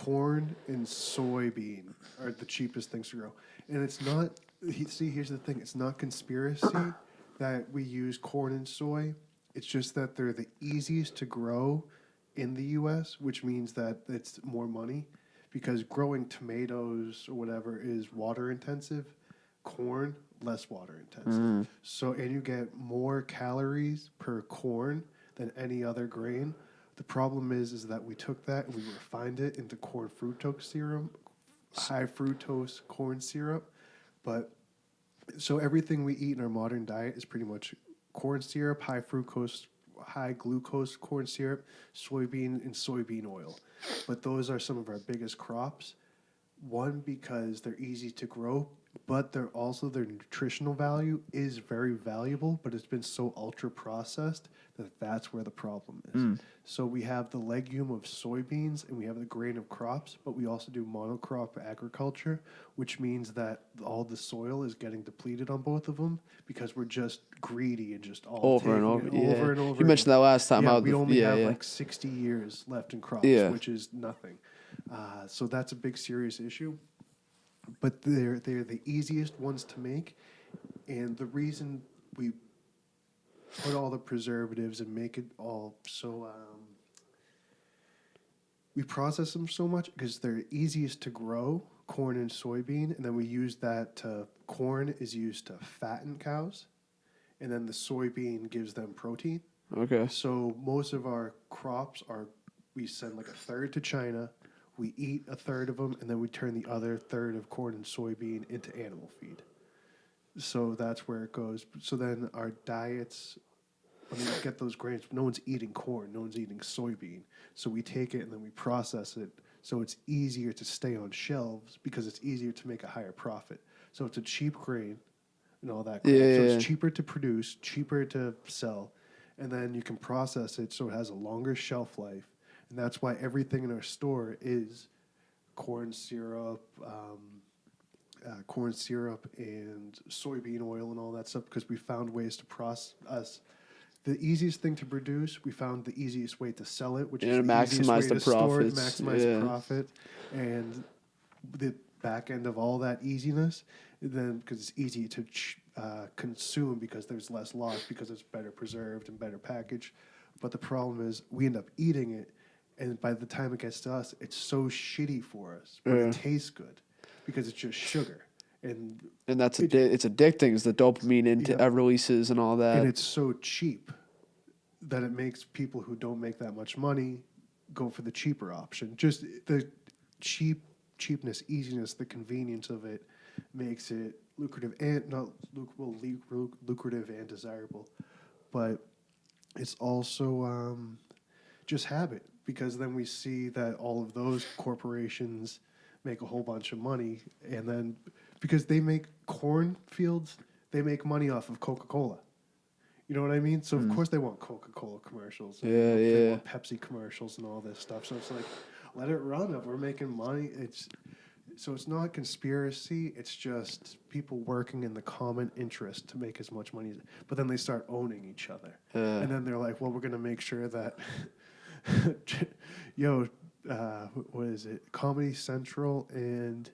corn and soybean are the cheapest things to grow. And it's not, here's the thing, it's not conspiracy that we use corn and soy. It's just that they're the easiest to grow in the U.S., which means that it's more money because growing tomatoes or whatever is water intensive. Corn, less water intensive. So, and you get more calories per corn than any other grain. The problem is that we took that and we refined it into corn fructose syrup, high fructose corn syrup. But so everything we eat in our modern diet is pretty much corn syrup, high fructose, high glucose corn syrup, soybean, and soybean oil. But those are some of our biggest crops. One, because they're easy to grow, but they're also their nutritional value is very valuable, but it's been so ultra processed that that's where the problem is. So we have the legume of soybeans and we have the grain of crops, but we also do monocrop agriculture, which means that all the soil is getting depleted on both of them because we're just greedy and just all over and over, over and over. You mentioned that last time. Yeah, we only have like 60 years left in crops, which is nothing. So that's a big serious issue. But they're the easiest ones to make, and the reason we put all the preservatives and make it all so we process them so much because they're easiest to grow, corn and soybean, and then we use that to corn is used to fatten cows, and then the soybean gives them protein. Okay. So most of our crops we send like a third to China. We eat a third of them, and then we turn the other third of corn and soybean into animal feed. So that's where it goes. So then our diets, when we get those grains, no one's eating corn, no one's eating soybean. So we take it and then we process it so it's easier to stay on shelves because it's easier to make a higher profit. So it's a cheap grain and all that. So it's cheaper to produce, cheaper to sell, and then you can process it so it has a longer shelf life. And that's why everything in our store is corn syrup and soybean oil and all that stuff because we found ways to process. The easiest thing to produce, we found the easiest way to sell it, which is the easiest way to store it, maximize the profit, and the back end of all that easiness. Then because it's easy to consume because there's less loss because it's better preserved and better packaged. But the problem is we end up eating it. And by the time it gets to us, it's so shitty for us, but it tastes good because it's just sugar. And that's it's addicting. It's the dopamine releases and all that. And it's so cheap that it makes people who don't make that much money go for the cheaper option. Just the cheapness, easiness, the convenience of it makes it lucrative and lucrative and desirable. But it's also just habit. Because then we see that all of those corporations make a whole bunch of money, and then because they make cornfields, they make money off of Coca-Cola. You know what I mean? So of course they want Coca-Cola commercials. They want Pepsi commercials and all this stuff. So it's like, let it run. If we're making money, it's not conspiracy. It's just people working in the common interest to make as much money. But then they start owning each other, and then they're like, well, we're going to make sure that. What is it? Comedy Central and